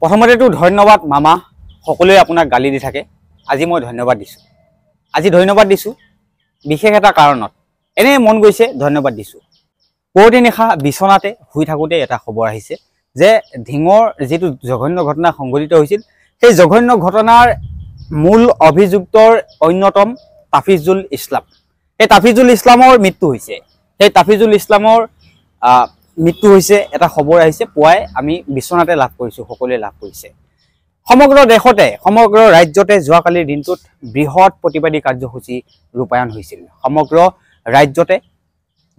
প্ৰথমতেতো ধন্যবাদ মামা, সকলোৱে আপোনাক গালি দি থাকে। আজি মই ধন্যবাদ দিছোঁ। আজি ধন্যবাদ দিছোঁ বিশেষ এটা কাৰণত, এনেই মন গৈছে ধন্যবাদ দিছোঁ। পুৱতি নিশা বিচনাতে শুই থাকোঁতে এটা খবৰ আহিছে যে ধিঙৰ যিটো জঘন্য ঘটনা সংঘটিত হৈছিল, সেই জঘন্য ঘটনাৰ মূল অভিযুক্তৰ অন্যতম তাফিজুল ইছলাম। সেই তাফিজুল ইছলামৰ মৃত্যু হৈছে। সেই তাফিজুল ইছলামৰ মৃত্যু হৈছে এটা খবৰ আহিছে, পুৱাই আমি বিচনাতে লাভ কৰিছোঁ, সকলোৱে লাভ কৰিছে। সমগ্ৰ দেশতে, সমগ্ৰ ৰাজ্যতে যোৱাকালিৰ দিনটোত বৃহৎ প্ৰতিবাদী কাৰ্যসূচী ৰূপায়ণ হৈছিল। সমগ্ৰ ৰাজ্যতে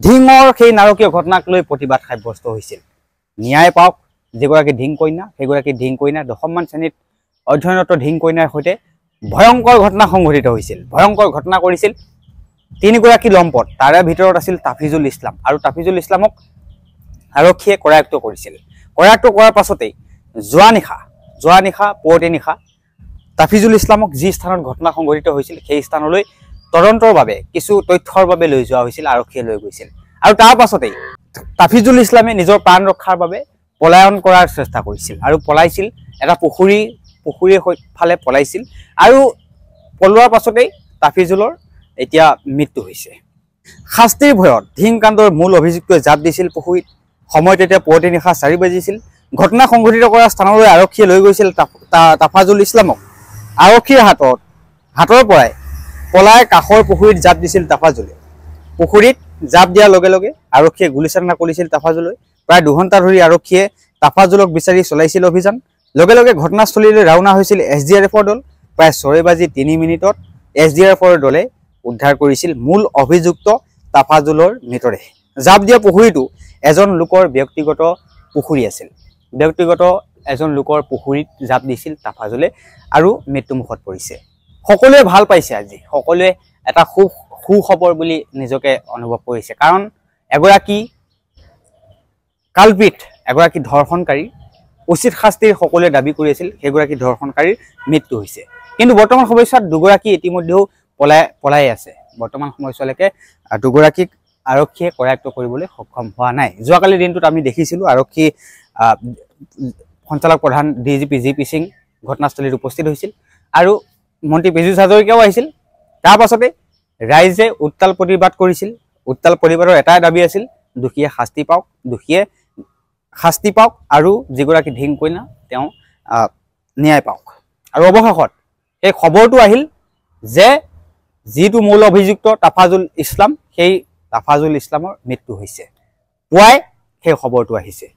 ধিঙৰ সেই নাৰকীয় ঘটনাক লৈ প্ৰতিবাদ সাব্যস্ত হৈছিল। ন্যায় পাওক যিগৰাকী ধিং কন্যা, সেইগৰাকী ধিং কন্যা 10মান শ্ৰেণীত অধ্যয়নৰত ধিং কন্যাৰ সৈতে ভয়ংকৰ ঘটনা সংঘটিত হৈছিল। ভয়ংকৰ ঘটনা কৰিছিল 3গৰাকী লম্পট, তাৰে ভিতৰত আছিল তাফিজুল ইছলাম। আৰু তাফিজুল ইছলামক আৰক্ষীয়ে কৰায়ত্ব কৰিছিল। কৰায়ত্ব কৰাৰ পাছতেই যোৱা নিশা পুৱতি নিশা তাফিজুল ইছলামক যি স্থানত ঘটনা সংঘটিত হৈছিল, সেই স্থানলৈ তদন্তৰ বাবে কিছু তথ্যৰ বাবে লৈ যোৱা হৈছিল, আৰক্ষীয়ে লৈ গৈছিল। আৰু তাৰ পাছতেই তাফিজুল ইছলামে নিজৰ প্ৰাণ ৰক্ষাৰ বাবে পলায়ন কৰাৰ চেষ্টা কৰিছিল আৰু পলাইছিল। এটা পুখুৰীৰ ফালে পলাইছিল আৰু পলোৱাৰ পাছতেই তাফিজুলৰ এতিয়া মৃত্যু হৈছে। শাস্তিৰ ভয়ত ধিং কাণ্ডৰ মূল অভিযুক্তই জাপ দিছিল পুখুৰীত। সময় তেতিয়া পুৱতি নিশা 4 বাজিছিল। ঘটনা সংঘটিত কৰা স্থানলৈ আৰক্ষীয়ে লৈ গৈছিল তাফাজুল ইছলামক। আৰক্ষীৰ হাতৰ পৰাই পলাই কাষৰ পুখুৰীত জাপ দিছিল তাফাজুলে। পুখুৰীত জাপ দিয়াৰ লগে লগে আৰক্ষীয়ে গুলীচালনা কৰিছিল তাফাজুলৈ। প্ৰায় 2 ঘণ্টা ধৰি আৰক্ষীয়ে তাফাজুলক বিচাৰি চলাইছিল অভিযান। লগে লগে ঘটনাস্থলীলৈ ৰাওনা হৈছিল SDRFৰ দল। প্ৰায় 6:03 SDRFৰ দলে উদ্ধাৰ কৰিছিল মূল অভিযুক্ত তাফাজুলৰ মৃতদেহ। জাপ দিয়া পুখুৰীটো এজন লোকৰ ব্যক্তিগত পুখুৰী আছিল। ব্যক্তিগত এজন লোকৰ পুখুৰীত জাপ দিছিল তাফাজুলে আৰু মৃত্যুমুখত পৰিছে। সকলোৱে ভাল পাইছে। আজি সকলোৱে এটা সুখবৰ বুলি নিজকে অনুভৱ কৰিছে, কাৰণ এগৰাকী কালপিত, এগৰাকী ধৰ্ষণকাৰী উচিত শাস্তিৰ সকলোৱে দাবী কৰি আছিল। সেইগৰাকী ধৰ্ষণকাৰীৰ মৃত্যু হৈছে। কিন্তু বৰ্তমান সময়ছোৱাত 2গৰাকী ইতিমধ্যেও পলাই আছে। বৰ্তমান সময়ছোৱালৈকে 2গৰাকীক আৰক্ষীয়ে কৰায়ত্ব কৰিবলৈ সক্ষম হোৱা নাই। যোৱাকালিৰ দিনটোত আমি দেখিছিলোঁ আৰক্ষী সঞ্চালক প্ৰধান DGP GP সিং ঘটনাস্থলীত উপস্থিত হৈছিল আৰু মন্ত্ৰী পীযুষ হাজৰিকাও আহিছিল। তাৰ পাছতে ৰাইজে উত্তাল প্ৰতিবাদ কৰিছিল। উত্তাল প্ৰতিবাদৰ এটাই দাবী আছিল, দোষীয়ে শাস্তি পাওক আৰু যিগৰাকী ধিং কন্যা তেওঁ ন্যায় পাওক। আৰু অৱশেষত এই খবৰটো আহিল যে যিটো মূল অভিযুক্ত তাফাজুল ইছলাম, সেই তাফাজুল ইছলামৰ মৃত্যু হৈছে। পুৱাই সেই খবৰটো আহিছে।